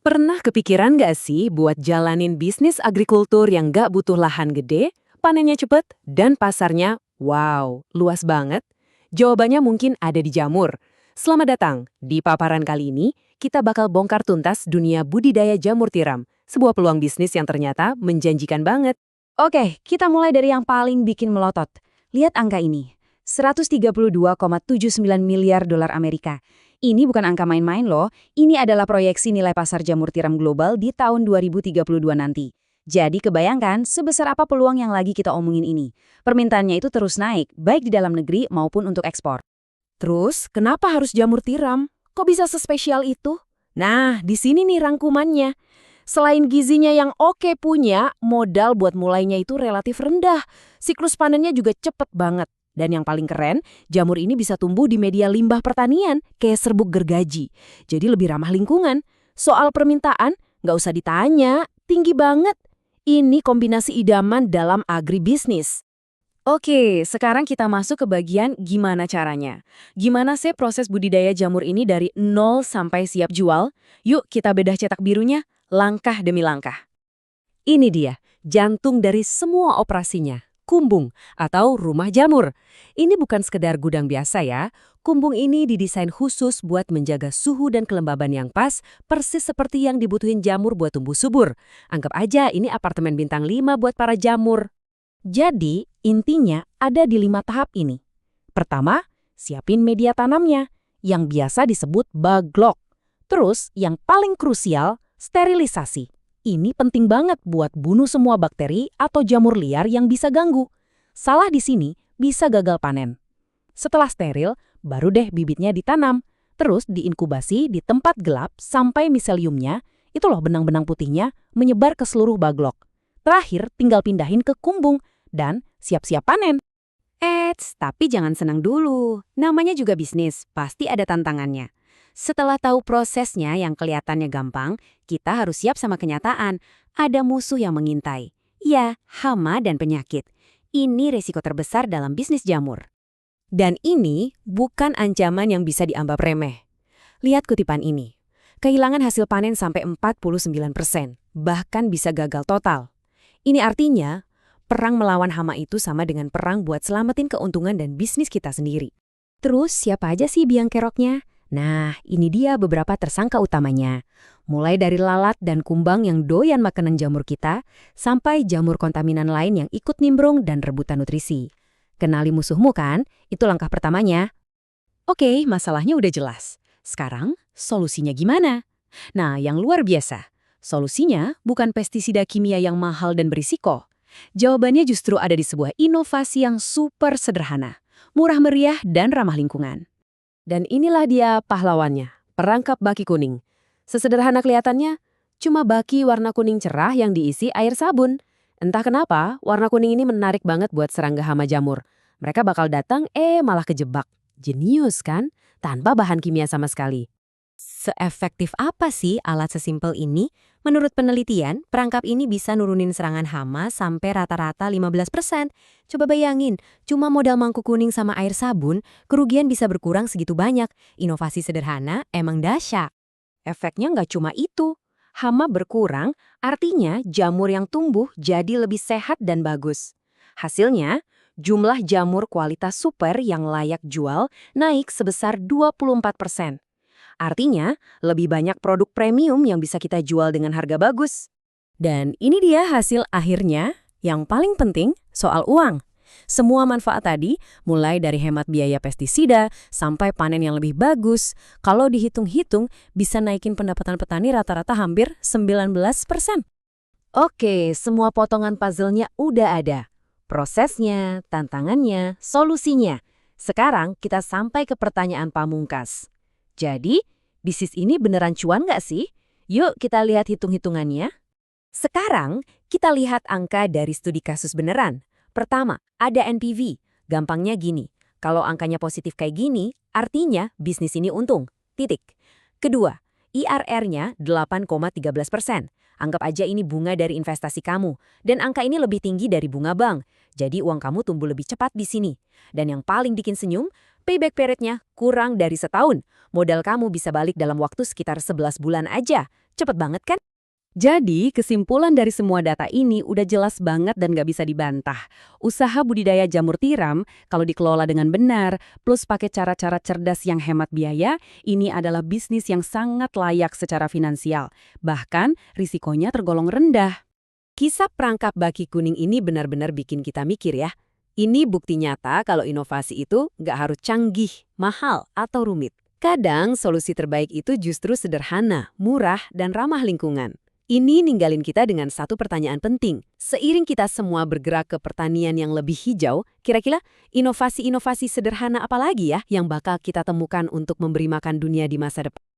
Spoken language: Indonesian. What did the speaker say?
Pernah kepikiran nggak sih buat jalanin bisnis agrikultur yang nggak butuh lahan gede, panennya cepet, dan pasarnya, wow, luas banget? Jawabannya mungkin ada di jamur. Selamat datang, di paparan kali ini, kita bakal bongkar tuntas dunia budidaya jamur tiram, sebuah peluang bisnis yang ternyata menjanjikan banget. Oke, kita mulai dari yang paling bikin melotot. Lihat angka ini, 132,79 miliar dolar Amerika. Ini bukan angka main-main loh, ini adalah proyeksi nilai pasar jamur tiram global di tahun 2032 nanti. Jadi kebayangkan sebesar apa peluang yang lagi kita omongin ini. Permintaannya itu terus naik, baik di dalam negeri maupun untuk ekspor. Terus, kenapa harus jamur tiram? Kok bisa sespesial itu? Nah, di sini nih rangkumannya. Selain gizinya yang oke punya, modal buat mulainya itu relatif rendah. Siklus panennya juga cepet banget. Dan yang paling keren, jamur ini bisa tumbuh di media limbah pertanian, kayak serbuk gergaji. Jadi lebih ramah lingkungan. Soal permintaan, nggak usah ditanya, tinggi banget. Ini kombinasi idaman dalam agribisnis. Oke, sekarang kita masuk ke bagian gimana caranya. Gimana sih proses budidaya jamur ini dari nol sampai siap jual? Yuk kita bedah cetak birunya, langkah demi langkah. Ini dia, jantung dari semua operasinya. Kumbung atau rumah jamur. Ini bukan sekedar gudang biasa ya. Kumbung ini didesain khusus buat menjaga suhu dan kelembaban yang pas, persis seperti yang dibutuhin jamur buat tumbuh subur. Anggap aja ini apartemen bintang 5 buat para jamur. Jadi, intinya ada di 5 tahap ini. Pertama, siapin media tanamnya, yang biasa disebut baglok. Terus, yang paling krusial, sterilisasi. Ini penting banget buat bunuh semua bakteri atau jamur liar yang bisa ganggu. Salah di sini, bisa gagal panen. Setelah steril, baru deh bibitnya ditanam. Terus diinkubasi di tempat gelap sampai miseliumnya, itu loh benang-benang putihnya, menyebar ke seluruh baglok. Terakhir, tinggal pindahin ke kumbung dan siap-siap panen. Tapi jangan senang dulu. Namanya juga bisnis, pasti ada tantangannya. Setelah tahu prosesnya yang kelihatannya gampang, kita harus siap sama kenyataan. Ada musuh yang mengintai. Ya, hama dan penyakit. Ini resiko terbesar dalam bisnis jamur. Dan ini bukan ancaman yang bisa dianggap remeh. Lihat kutipan ini. Kehilangan hasil panen sampai 49%, bahkan bisa gagal total. Ini artinya, perang melawan hama itu sama dengan perang buat selamatin keuntungan dan bisnis kita sendiri. Terus siapa aja sih biang keroknya? Nah, ini dia beberapa tersangka utamanya. Mulai dari lalat dan kumbang yang doyan makanan jamur kita, sampai jamur kontaminan lain yang ikut nimbrung dan rebutan nutrisi. Kenali musuhmu kan? Itu langkah pertamanya. Oke, masalahnya udah jelas. Sekarang, solusinya gimana? Nah, yang luar biasa. Solusinya bukan pestisida kimia yang mahal dan berisiko. Jawabannya justru ada di sebuah inovasi yang super sederhana, murah meriah dan ramah lingkungan. Dan inilah dia pahlawannya, perangkap baki kuning. Sesederhana kelihatannya, cuma baki warna kuning cerah yang diisi air sabun. Entah kenapa, warna kuning ini menarik banget buat serangga hama jamur. Mereka bakal datang, malah kejebak. Jenius kan? Tanpa bahan kimia sama sekali. Seefektif apa sih alat sesimpel ini? Menurut penelitian, perangkap ini bisa nurunin serangan hama sampai rata-rata 15%. Coba bayangin, cuma modal mangkuk kuning sama air sabun, kerugian bisa berkurang segitu banyak. Inovasi sederhana emang dahsyat. Efeknya nggak cuma itu. Hama berkurang, artinya jamur yang tumbuh jadi lebih sehat dan bagus. Hasilnya, jumlah jamur kualitas super yang layak jual naik sebesar 24%. Artinya, lebih banyak produk premium yang bisa kita jual dengan harga bagus. Dan ini dia hasil akhirnya, yang paling penting soal uang. Semua manfaat tadi, mulai dari hemat biaya pestisida sampai panen yang lebih bagus, kalau dihitung-hitung bisa naikin pendapatan petani rata-rata hampir 19%. Oke, semua potongan puzzle-nya udah ada. Prosesnya, tantangannya, solusinya. Sekarang kita sampai ke pertanyaan pamungkas. Jadi, bisnis ini beneran cuan nggak sih? Yuk kita lihat hitung-hitungannya. Sekarang, kita lihat angka dari studi kasus beneran. Pertama, ada NPV. Gampangnya gini, kalau angkanya positif kayak gini, artinya bisnis ini untung. Titik. Kedua, IRR-nya 8,13%. Anggap aja ini bunga dari investasi kamu. Dan angka ini lebih tinggi dari bunga bank. Jadi uang kamu tumbuh lebih cepat di sini. Dan yang paling bikin senyum, Payback periodnya kurang dari setahun. Modal kamu bisa balik dalam waktu sekitar 11 bulan aja. Cepet banget kan? Jadi, kesimpulan dari semua data ini udah jelas banget dan nggak bisa dibantah. Usaha budidaya jamur tiram, kalau dikelola dengan benar, plus pakai cara-cara cerdas yang hemat biaya, ini adalah bisnis yang sangat layak secara finansial. Bahkan, risikonya tergolong rendah. Kisah perangkap baki kuning ini benar-benar bikin kita mikir ya. Ini bukti nyata kalau inovasi itu nggak harus canggih, mahal, atau rumit. Kadang solusi terbaik itu justru sederhana, murah, dan ramah lingkungan. Ini ninggalin kita dengan satu pertanyaan penting. Seiring kita semua bergerak ke pertanian yang lebih hijau, kira-kira inovasi-inovasi sederhana apa lagi ya yang bakal kita temukan untuk memberi makan dunia di masa depan?